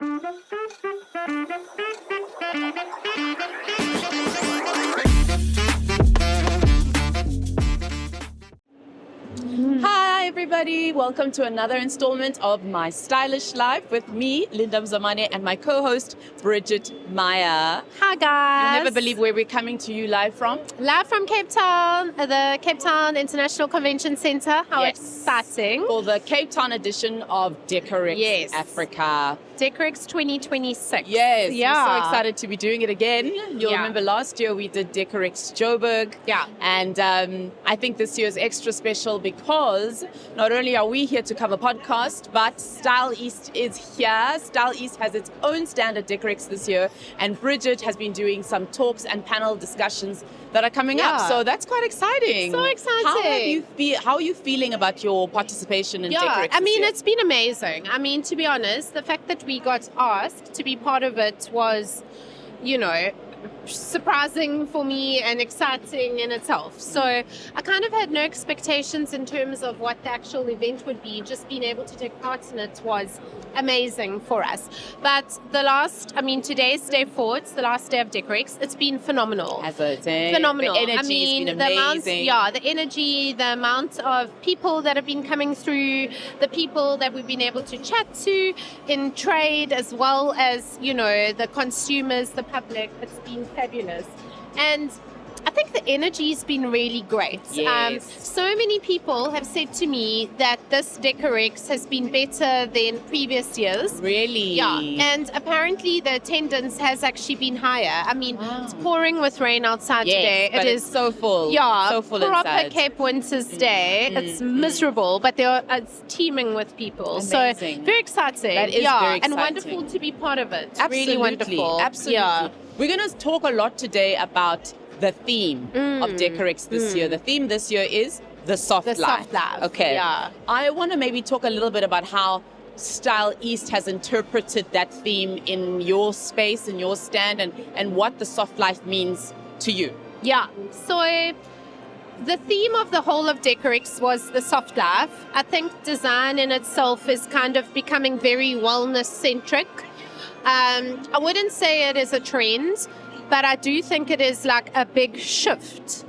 Hi everybody, welcome to another installment of my Stylish Life with me, Linda Mzamane, and my co-host, Bridget Meyer. Hi guys. You'll never believe where we're coming to you live from. Live from Cape Town, the Cape Town International Convention Center. How exciting. For the Cape Town edition of Decorex Africa. Decorex 2026. Yes, we're so excited to be doing it again. You'll remember last year we did Decorex Joburg. Yeah. And I think this year is extra special because not only are we here to cover podcast, but Styleast is here. Styleast has its own stand at Decorex this year, and Bridget has been doing some talks and panel discussions that are coming up. So that's quite exciting. So exciting. How are you feeling about your participation in Decorex I mean, this year? it's been amazing. I mean, to be honest, the fact that we got asked to be part of it was, surprising for me and exciting in itself. So I kind of had no expectations in terms of what the actual event would be. Just being able to take part in it was amazing for us. But today's day 4, it's the last day of Decorex. It's been phenomenal. Phenomenal. The energy has been amazing. The energy, the amount of people that have been coming through, the people that we've been able to chat to in trade, as well as, the consumers, the public. It's been fabulous. And I think the energy's been really great. Yes. So many people have said to me that this Decorex has been better than previous years. Really? Yeah. And apparently the attendance has actually been higher. I mean, it's pouring with rain outside today. But it's so full. Yeah. So full proper inside. Cape Winter's day. It's miserable, but it's teeming with people. Amazing. So very exciting. That is very exciting. And wonderful to be part of it. Absolutely. Really wonderful. Absolutely. Yeah. We're going to talk a lot today about the theme of Decorex this year. The theme this year is the soft life. Soft life. Okay. Yeah. I want to maybe talk a little bit about how Styleast has interpreted that theme in your space, in your stand, and what the soft life means to you. Yeah. So the theme of the whole of Decorex was the soft life. I think design in itself is kind of becoming very wellness-centric. I wouldn't say it is a trend, but I do think it is like a big shift,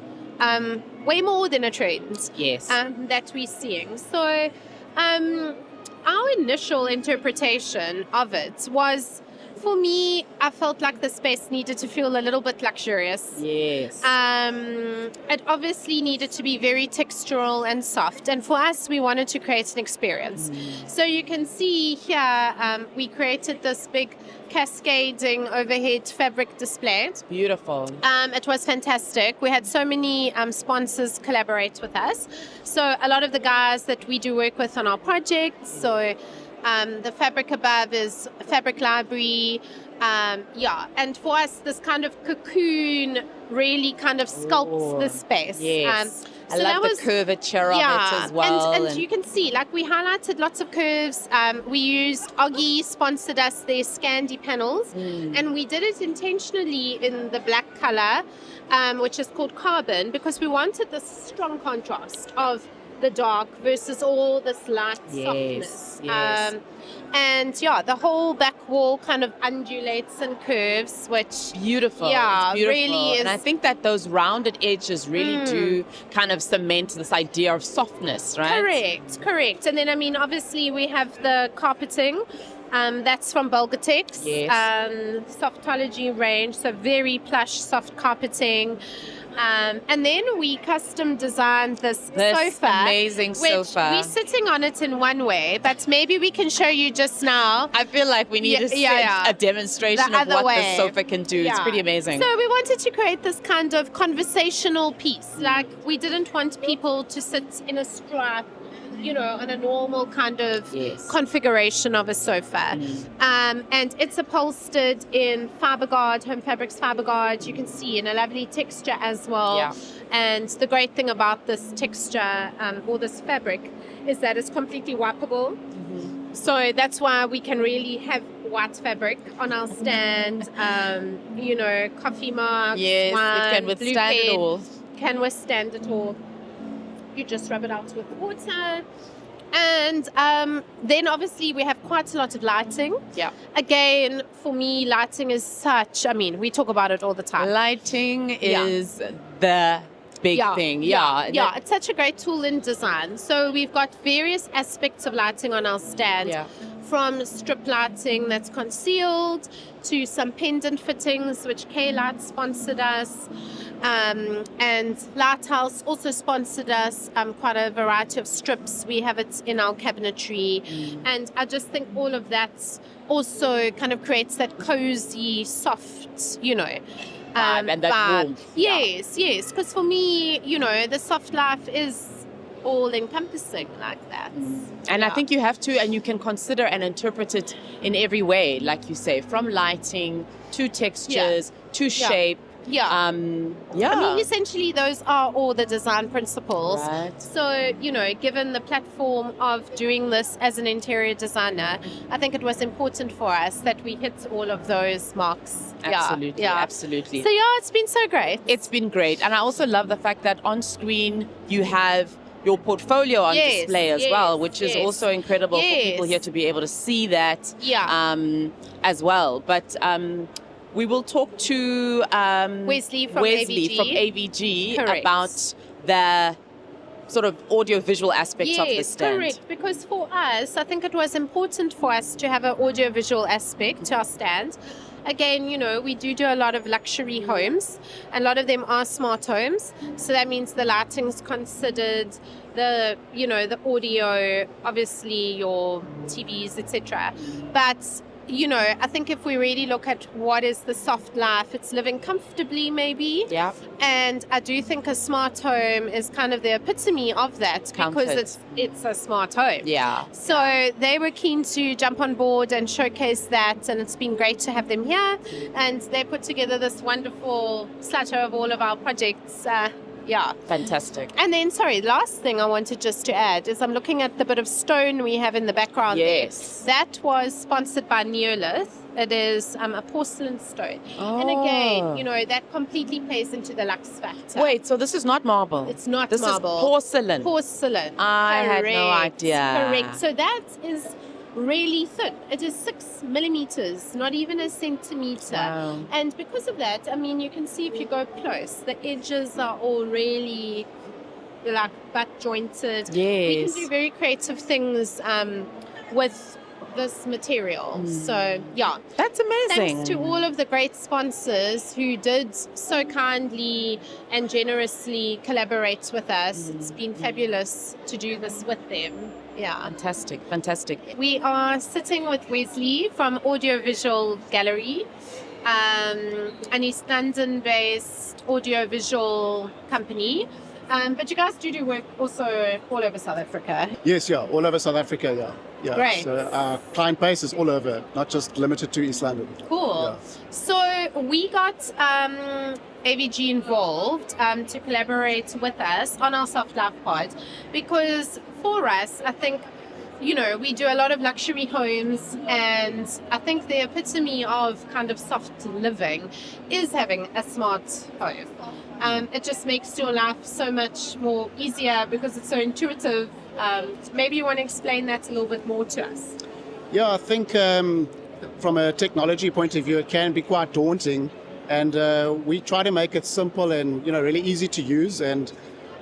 way more than a trend. Yes. That we're seeing. So our initial interpretation of it was, for me, I felt like the space needed to feel a little bit luxurious. Yes. It obviously needed to be very textural and soft. And for us, we wanted to create an experience. So you can see here, we created this big cascading overhead fabric display. It's beautiful. It was fantastic. We had so many sponsors collaborate with us. So a lot of the guys that we do work with on our projects. So the fabric above is Fabric Library. And for us, this kind of cocoon really kind of sculpts the space. Yes. So I love the curvature of it as well. And you can see, like, we highlighted lots of curves. We used Oggy sponsored us their Scandi panels, and we did it intentionally in the black color, which is called carbon, because we wanted this strong contrast of the dark versus all this light softness. Yes. The whole back wall kind of undulates and curves, which beautiful. Yeah, it's beautiful. really is. And I think that those rounded edges really do kind of cement this idea of softness, right? Correct. And then, I mean, obviously we have the carpeting. That's from Bulgatex. Yes. Softology range, so very plush, soft carpeting. And then we custom designed this sofa. Amazing sofa. We're sitting on it in one way, but maybe we can show you just now. I feel like we need to see a demonstration of what the sofa can do. It's pretty amazing. So we wanted to create this kind of conversational piece. Like, we didn't want people to sit in a stripe, on a normal kind of configuration of a sofa. And it's upholstered in Fiberguard, Home Fabrics Fiberguard. You can see in a lovely texture as well. Yeah. And the great thing about this texture or this fabric is that it's completely wipeable. So that's why we can really have white fabric on our stand. Coffee marks, wine, it can withstand it all. Can withstand it all. You just rub it out with water. And then obviously we have quite a lot of lighting. Yeah. Again, for me, lighting is such, I mean, we talk about it all the time. Lighting is the big thing. Yeah, it's such a great tool in design. So we've got various aspects of lighting on our stand. Yeah. From strip lighting that's concealed to some pendant fittings, which K-Light sponsored us. And Lighthouse also sponsored us quite a variety of strips. We have it in our cabinetry. And I just think all of that also kind of creates that cozy, soft, you know, and that warmth. Yes, because for me, you know, the soft life is all encompassing like that. And I think you have to, and you can consider and interpret it in every way, like you say, from lighting to textures to shape. I mean, essentially, those are all the design principles. Right. So, you know, given the platform of doing this as an interior designer, I think it was important for us that we hit all of those marks. Absolutely. So, it's been so great. It's been great. And I also love the fact that on screen you have your portfolio on display as well, which is also incredible for people here to be able to see that as well. But we will talk to Wesley from AVG about the sort of audio-visual aspects of the stand. Correct. Because for us, I think it was important for us to have an audio-visual aspect to our stand. Again, you know, we do a lot of luxury homes. A lot of them are smart homes. So that means the lighting's considered, the audio, obviously your TVs, etc. But you know, I think if we really look at what is the soft life, it's living comfortably maybe. Yeah. And I do think a smart home is kind of the epitome of that because it's a smart home. Yeah. So they were keen to jump on board and showcase that, and it's been great to have them here. And they put together this wonderful slideshow of all of our projects. Fantastic. And then, last thing I wanted just to add is I'm looking at the bit of stone we have in the background. Yes. There. That was sponsored by Neolith. It is a porcelain stone. Oh. And again, you know, that completely plays into the luxe factor. Wait, so this is not marble? It's not this marble. This is porcelain. Porcelain. I had no idea. Correct. So that is really thin. It is 6 millimeters, not even a centimeter. Wow. And because of that, I mean, you can see if you go close, the edges are all really like butt jointed. Yes. We can do very creative things with this material. So that's amazing. Thanks to all of the great sponsors who did so kindly and generously collaborate with us. It's been fabulous to do this with them. Yeah. Fantastic. We are sitting with Wesley from Audiovisual Gallery, an East London-based audiovisual company. But you guys do work also all over South Africa. Yes, all over South Africa, yeah. Great. So our client base is all over, not just limited to East London. Cool. Yeah. So we got AVG involved to collaborate with us on our soft life pod because for us, I think, you know, we do a lot of luxury homes, and I think the epitome of kind of soft living is having a smart home. It just makes your life so much more easier because it's so intuitive. Maybe you want to explain that a little bit more to us. Yeah, I think from a technology point of view, it can be quite daunting, and we try to make it simple and, you know, really easy to use, and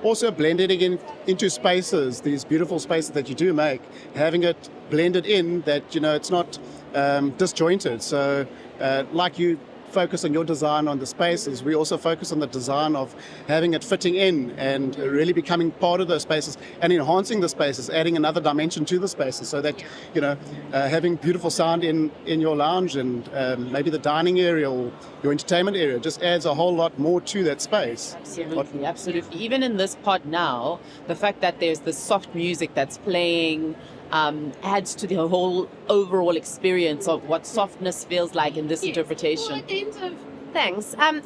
also blending it into spaces, these beautiful spaces that you do make, having it blended in that, you know, it's not disjointed. So like you focus on your design on the spaces, we also focus on the design of having it fitting in and really becoming part of those spaces and enhancing the spaces, adding another dimension to the spaces so that, you know, having beautiful sound in your lounge and maybe the dining area or your entertainment area just adds a whole lot more to that space. Absolutely. Even in this pod now, the fact that there's the soft music that's playing adds to the whole overall experience of what softness feels like in this interpretation. Well,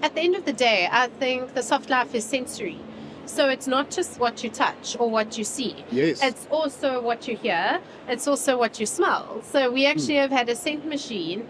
at the end of the day, I think the soft life is sensory. So it's not just what you touch or what you see. Yes. It's also what you hear. It's also what you smell. So we actually have had a scent machine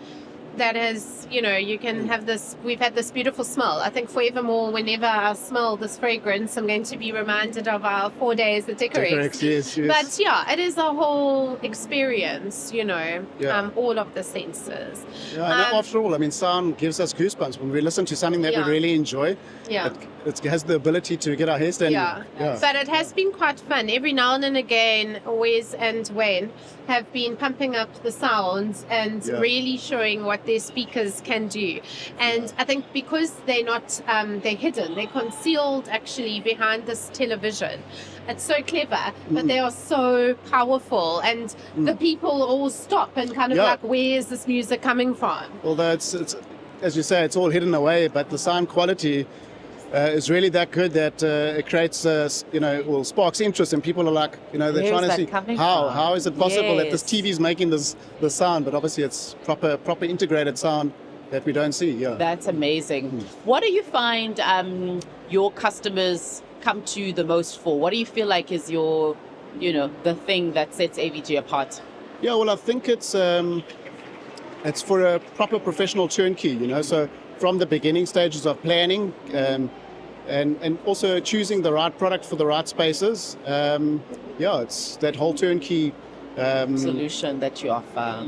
that is, you can have this, we've had this beautiful smell. I think forevermore, whenever I smell this fragrance, I'm going to be reminded of our 4 days at Decorex. Decorex, yes. But yeah, it is a whole experience, all of the senses. Yeah, and after all, I mean, sound gives us goosebumps when we listen to something that we really enjoy. Yeah. It has the ability to get our hair standing. Yeah. But it has been quite fun. Every now and again, Wes and Wayne have been pumping up the sounds and really showing what their speakers can do. And I think because they're not, they're hidden, they're concealed actually behind this television. It's so clever, but they are so powerful, and the people all stop and kind of like, where's this music coming from? Although it's, as you say, it's all hidden away, but the sound quality is really that good that it creates, sparks interest, and people are like, they're trying to see how is it possible that this TV is making this sound, but obviously it's proper integrated sound that we don't see. Yeah, that's amazing. What do you find your customers come to the most for? What do you feel like is your, the thing that sets AVG apart? Yeah, well, I think it's for a proper professional turnkey, so from the beginning stages of planning and also choosing the right product for the right spaces. It's that whole turnkey solution that you offer.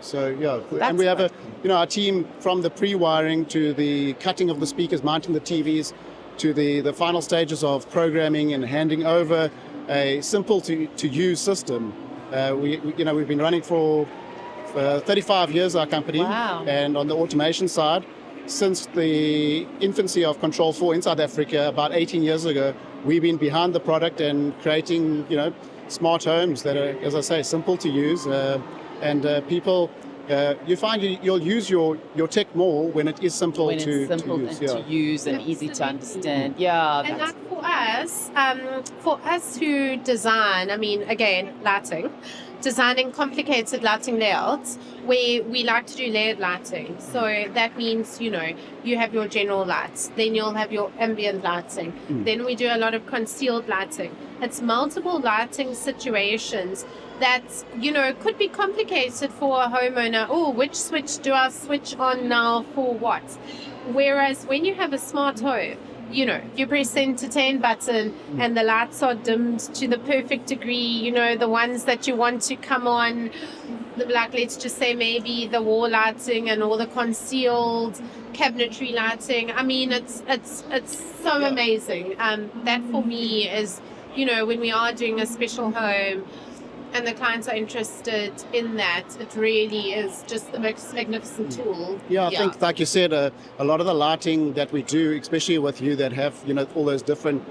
So and we have our team from the pre-wiring to the cutting of the speakers, mounting the TVs, to the final stages of programming and handing over a simple to use system. We've been running for 35 years, our company. Wow. And on the automation side, since the infancy of Control 4 in South Africa about 18 years ago, we've been behind the product and creating, smart homes that are, as I say, simple to use. And people, you find you'll use your tech more when it is simple to use and easy to understand. And like for us who design, I mean, again, lighting, designing complicated lighting layouts, where we like to do layered lighting. So that means, you have your general lights, then you'll have your ambient lighting. Then we do a lot of concealed lighting. It's multiple lighting situations that, could be complicated for a homeowner. Oh, which switch do I switch on now for what? Whereas when you have a smart home, you press the entertain button and the lights are dimmed to the perfect degree, the ones that you want to come on, like let's just say maybe the wall lighting and all the concealed cabinetry lighting. I mean, it's so amazing. That for me is, when we are doing a special home and the clients are interested in that, it really is just the most magnificent tool. I think, like you said, a lot of the lighting that we do, especially with you that have, all those different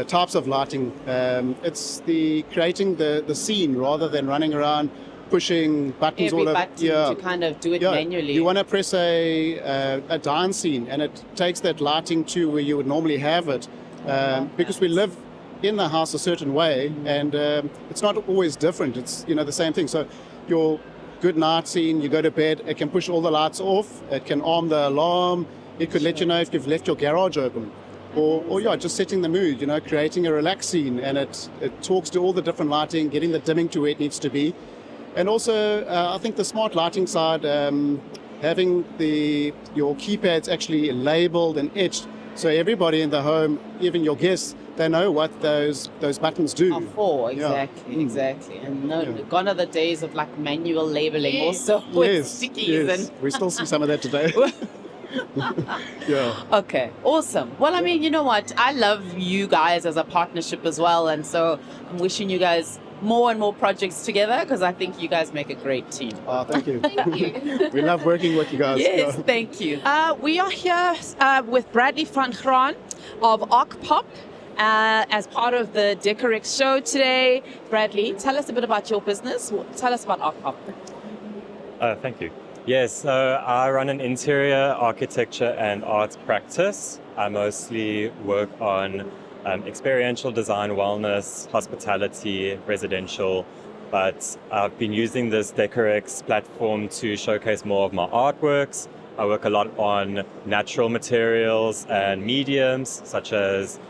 types of lighting, it's the creating the scene rather than running around pushing buttons every all over. Button to kind of do it manually. You want to press a dance scene, and it takes that lighting to where you would normally have it, because we live in the house a certain way, and it's not always different. It's the same thing. So your good night scene, you go to bed, it can push all the lights off, it can arm the alarm, it could let you know if you've left your garage open, or just setting the mood, creating a relaxed scene, and it talks to all the different lighting, getting the dimming to where it needs to be. And also I think the smart lighting side, having your keypads actually labeled and etched, so everybody in the home, even your guests, they know what those buttons do. Are for, exactly. And gone are the days of like manual labeling also with stickies. And we still see some of that today. Okay, awesome. Well, I mean, you know what? I love you guys as a partnership as well. And so I'm wishing you guys more and more projects together, because I think you guys make a great team. Oh, thank you. Thank you. We love working with you guys. Yes, thank you. We are here with Bradley van Graan of ArcPop. As part of the Decorex show today. Bradley, tell us a bit about your business. Tell us about ArcPop. Thank you. Yes, so I run an interior architecture and art practice. I mostly work on experiential design, wellness, hospitality, residential, but I've been using this Decorex platform to showcase more of my artworks. I work a lot on natural materials and mediums, such as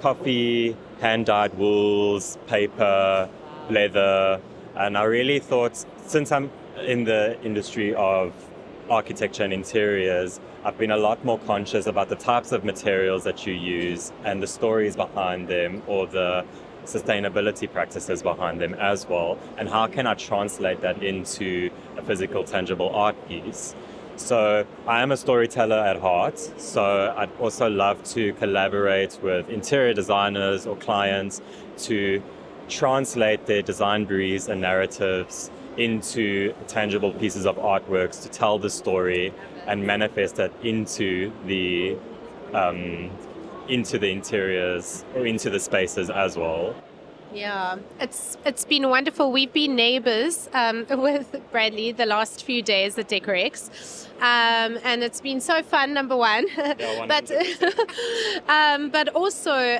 coffee, hand-dyed wools, paper, leather, and I really thought, since I'm in the industry of architecture and interiors, I've been a lot more conscious about the types of materials that you use and the stories behind them, or the sustainability practices behind them as well, and how can I translate that into a physical, tangible art piece. So I am a storyteller at heart, so I'd also love to collaborate with interior designers or clients to translate their design briefs and narratives into tangible pieces of artworks to tell the story and manifest that into the interiors or into the spaces as well. Yeah, it's been wonderful. We've been neighbors with Bradley the last few days at Decorex, and it's been so fun. Number one, Yeah, but also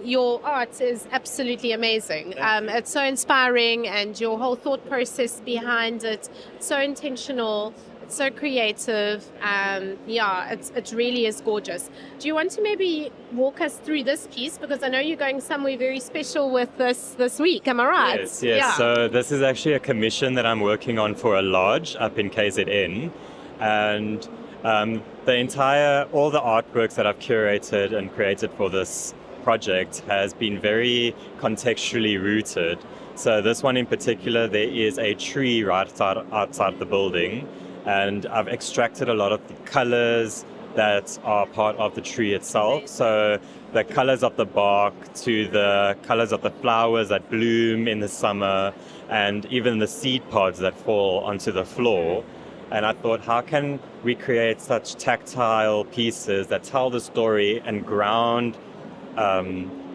your art is absolutely amazing. It's so inspiring, and your whole thought process behind it so intentional. So creative. It really is gorgeous. Do you want to maybe walk us through this piece, because I know you're going somewhere very special with this week, am I right? Yes. Yeah. So this is actually a commission that I'm working on for a lodge up in KZN, and all the artworks that I've curated and created for this project has been very contextually rooted. So this one in particular, there is a tree right outside the building, and I've extracted a lot of the colors that are part of the tree itself. So the colors of the bark to the colors of the flowers that bloom in the summer, and even the seed pods that fall onto the floor. And I thought, how can we create such tactile pieces that tell the story and ground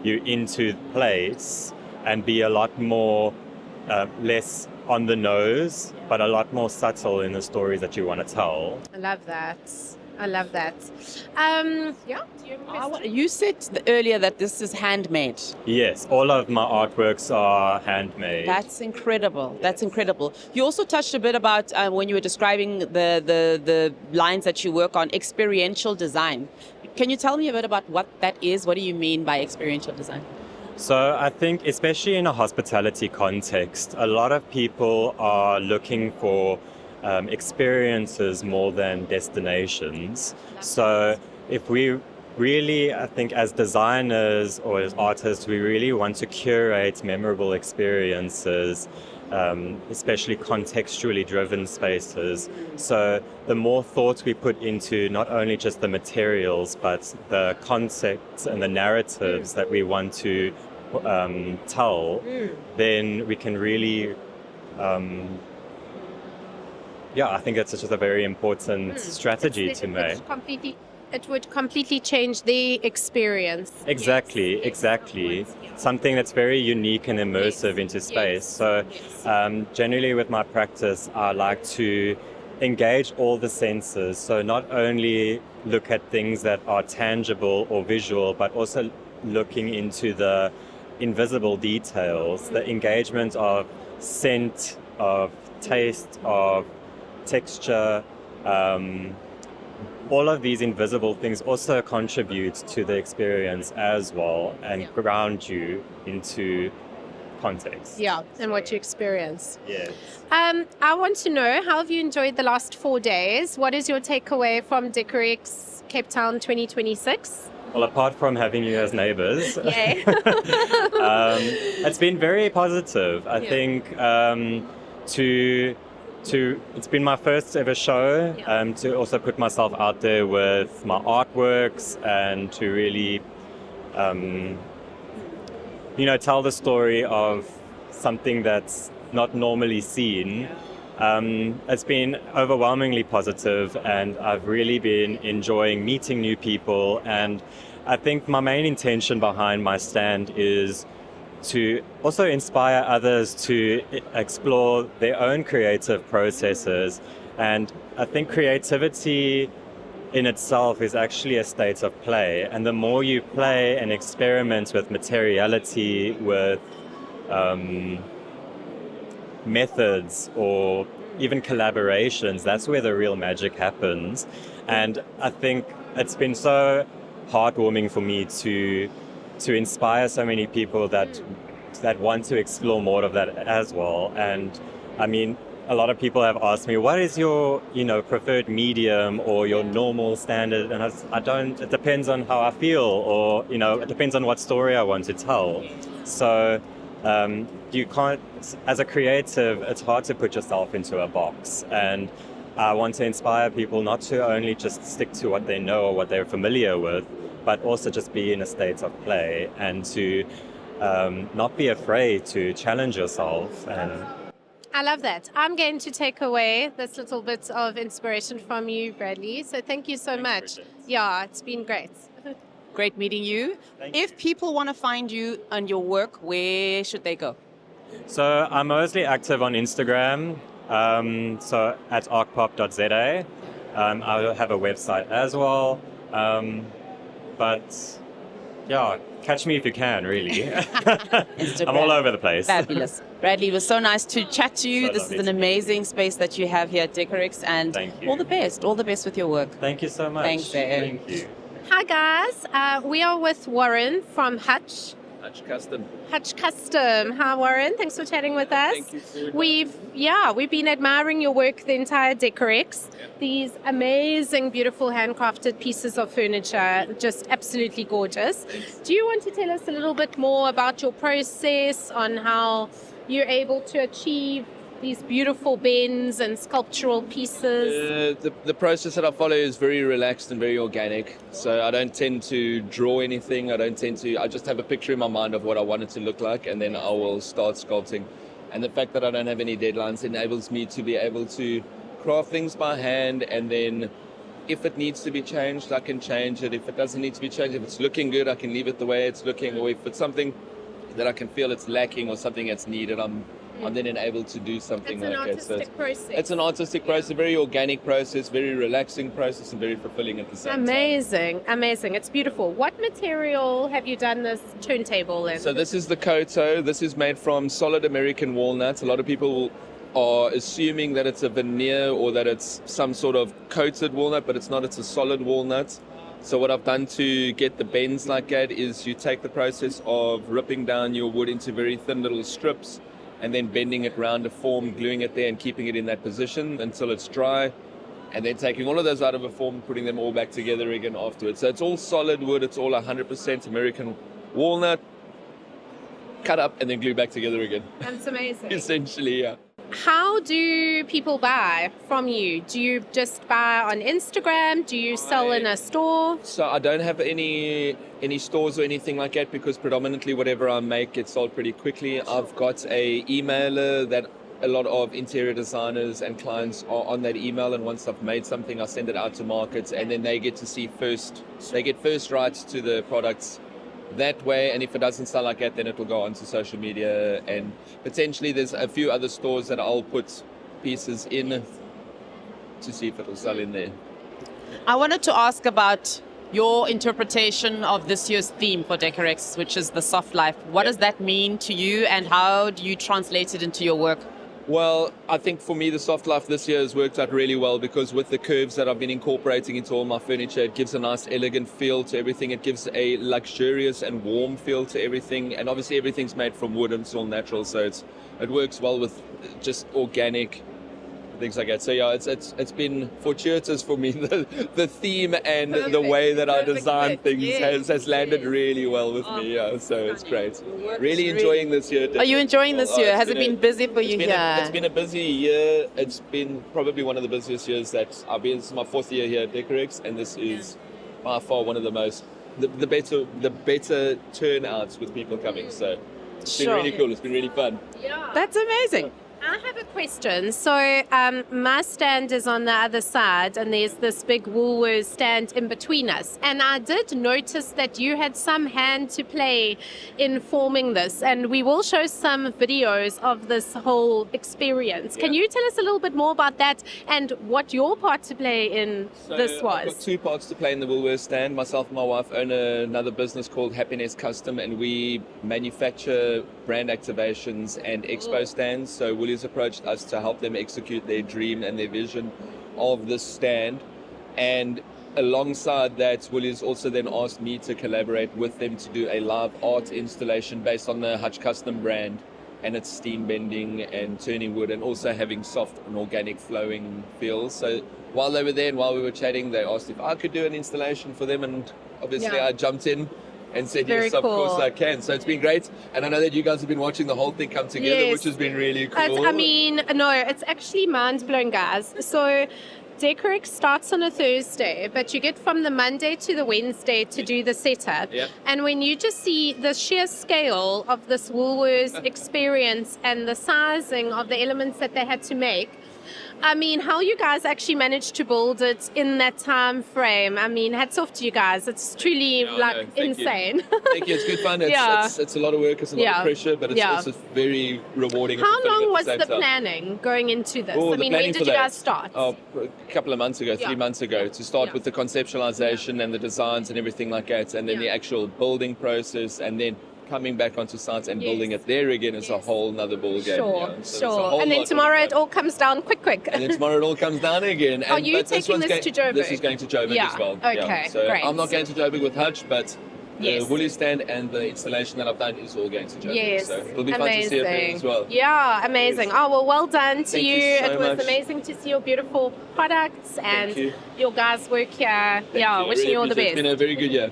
you into place and be a lot more less on the nose, but a lot more subtle in the stories that you want to tell. I love that. Yeah. Do you have a question? You said earlier that this is handmade. Yes, all of my artworks are handmade. That's incredible. That's incredible. You also touched a bit about when you were describing the lines that you work on, experiential design. Can you tell me a bit about what that is? What do you mean by experiential design? So I think, especially in a hospitality context, a lot of people are looking for experiences more than destinations. So if we really, I think as designers or as artists, we really want to curate memorable experiences, especially contextually driven spaces. So the more thought we put into not only just the materials, but the concepts and the narratives that we want to tell, then we can really, I think that's just a very important strategy to make. It would completely change the experience. Exactly. Something that's very unique and immersive into space. So generally with my practice, I like to engage all the senses. So not only look at things that are tangible or visual, but also looking into the invisible details, the engagement of scent, of taste, of texture. All of these invisible things also contribute to the experience as well, and ground you into context. Yeah, and what you experience. Yes. I want to know, how have you enjoyed the last 4 days? What is your takeaway from Decorex Cape Town 2026? Well, apart from having you as neighbors, Yay. it's been very positive. I think it's been my first ever show, to also put myself out there with my artworks and to really, tell the story of something that's not normally seen. It's been overwhelmingly positive, and I've really been enjoying meeting new people. And I think my main intention behind my stand is to also inspire others to explore their own creative processes. And I think creativity in itself is actually a state of play. And the more you play and experiment with materiality, with methods, or even collaborations, that's where the real magic happens. And I think it's been so heartwarming for me to inspire so many people that want to explore more of that as well. And I mean, a lot of people have asked me, what is your, preferred medium or your normal standard? And I don't, it depends on how I feel, or, it depends on what story I want to tell. So you can't, as a creative, it's hard to put yourself into a box. And I want to inspire people not to only just stick to what they know or what they're familiar with, but also just be in a state of play and to not be afraid to challenge yourself. And I love that. I'm going to take away this little bit of inspiration from you, Bradley. So thank you so much. Bridget. Yeah, it's been great. Great meeting you. Thank If people want to find you and your work, where should they go? So I'm mostly active on Instagram, so at arcpop.za. I have a website as well, but yeah, catch me if you can, really. Instagram. I'm all over the place. Fabulous. Bradley, it was so nice to chat to you. So This is lovely an to meet amazing space that you have here at Decorex, and Thank you. all the best. All the best with your work. Thank you so much. Thanks, Ed. Thank you. Hi, guys. We are with Warren from Hutch Custom. Hutch Custom. Hi, Warren. Thanks for chatting with us. Thank you so much. We've been admiring your work the entire Decorex. These amazing, beautiful handcrafted pieces of furniture, just absolutely gorgeous. Do you want to tell us a little bit more about your process on how you're able to achieve these beautiful bends and sculptural pieces? The process that I follow is very relaxed and very organic. So I don't tend to draw anything. I just have a picture in my mind of what I want it to look like, and then I will start sculpting. And the fact that I don't have any deadlines enables me to be able to craft things by hand, and then if it needs to be changed, I can change it. If it doesn't need to be changed, if it's looking good, I can leave it the way it's looking. Or if it's something that I can feel it's lacking or something that's needed, I'm then enabled to do something It's an like that. So artistic process. it's an artistic process, a very organic process, very relaxing process, and very fulfilling at the same time. Amazing. It's beautiful. What material have you done this turntable in? So this is the koto. This is made from solid American walnuts. A lot of people are assuming that it's a veneer or that it's some sort of coated walnut, but it's not. It's a solid walnut. So what I've done to get the bends like that is you take the process of ripping down your wood into very thin little strips, and then bending it round a form, gluing it there and keeping it in that position until it's dry, and then taking all of those out of a form, putting them all back together again afterwards. So it's all solid wood, it's all 100% American walnut, cut up and then glued back together again. That's amazing. Essentially, yeah. How do people buy from you? Do you just buy on Instagram? Do you sell in a store? So I don't have any stores or anything like that, because predominantly whatever I make gets sold pretty quickly. I've got a emailer that a lot of interior designers and clients are on that email, and once I've made something, I send it out to markets, and then they get to see first. They get first rights to the products that way, and if it doesn't sell like that, then it will go onto social media, and potentially there's a few other stores that I'll put pieces in to see if it will sell in there. I wanted to ask about your interpretation of this year's theme for Decorex, which is the soft life. What does that mean to you, and how do you translate it into your work? Well, I think for me, the soft life this year has worked out really well, because with the curves that I've been incorporating into all my furniture, it gives a nice elegant feel to everything. It gives a luxurious and warm feel to everything. And obviously everything's made from wood and it's all natural. So it works well with just organic things like that. So yeah, it's been fortuitous for me. The theme and the way that I design things has landed really well with me. Yeah, so it's great. Really enjoying this year. Are you enjoying this year? Has it been busy for you here? It's been a busy year. It's been probably one of the busiest years that I've been. This is my 4th year here at Decorex, and this is by far one of the most the better turnouts with people coming. So it's been really cool. It's been really fun. Yeah. That's amazing. I have a question. So my stand is on the other side, and there's this big Woolworths stand in between us. And I did notice that you had some hand to play in forming this, and we will show some videos of this whole experience. Can you tell us a little bit more about that and what your part to play in this was? I've got 2 parts to play in the Woolworths stand. Myself and my wife own another business called Hutch Custom, and we manufacture brand activations and expo stands. So Woolies approached us to help them execute their dream and their vision of this stand, and alongside that, Woolies also then asked me to collaborate with them to do a live art installation based on the Hutch Custom brand, and it's steam bending and turning wood and also having soft and organic flowing feels. So while they were there and while we were chatting, they asked if I could do an installation for them, and obviously I jumped in and said, Very yes, of cool. course I can. So it's been great. And I know that you guys have been watching the whole thing come together, Yes. which has been really cool. It's actually mind-blowing, guys. So Decorex starts on a Thursday, but you get from the Monday to the Wednesday to do the setup. Yeah. And when you just see the sheer scale of this Woolworths experience and the sizing of the elements that they had to make, I mean, how you guys actually managed to build it in that time frame. I mean, hats off to you guys. It's truly Thank insane. You. Thank you. It's good fun. It's a lot of work. It's a lot of pressure, but it's also very rewarding. How long was the planning going into this? Oh, I mean, when did you guys start? Oh, a couple of months ago, 3 months ago, to start with the conceptualization and the designs and everything like that, and then the actual building process, and then coming back onto site and building it there again is a whole nother ball game. Sure. And then tomorrow it all comes down quick. And then tomorrow it all comes down again. Are you taking this to Joburg? This is going to Joburg as well. Okay, So great. I'm not going to Joburg with Hutch, but the woolly stand and the installation that I've done is all going to Joburg. Yes, So it'll be fun to see it there as well. Yeah, amazing. Yes. Oh, well done to Thank you. you so It was much. amazing to see your beautiful products and you. your guys' work here. Thank Wishing you all the appreciate it. best. It's been a very good year.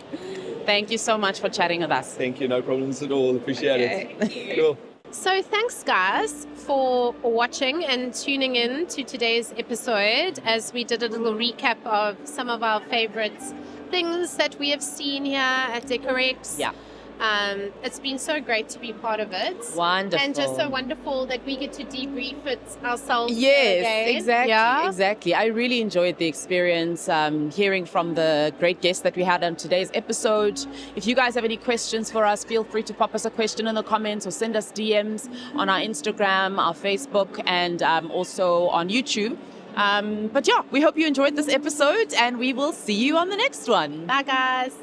Thank you so much for chatting with us. Thank you. No problems at all. Appreciate it. Cool. So thanks, guys, for watching and tuning in to today's episode as we did a little recap of some of our favorite things that we have seen here at Decorex. Yeah. It's been so great to be part of it. Wonderful. And just so wonderful that we get to debrief it ourselves. Yes, again. exactly. Yeah? Exactly. I really enjoyed the experience, hearing from the great guests that we had on today's episode. If you guys have any questions for us, feel free to pop us a question in the comments or send us DMs on our Instagram, our Facebook, and also on YouTube. But yeah, we hope you enjoyed this episode, and we will see you on the next one. Bye, guys.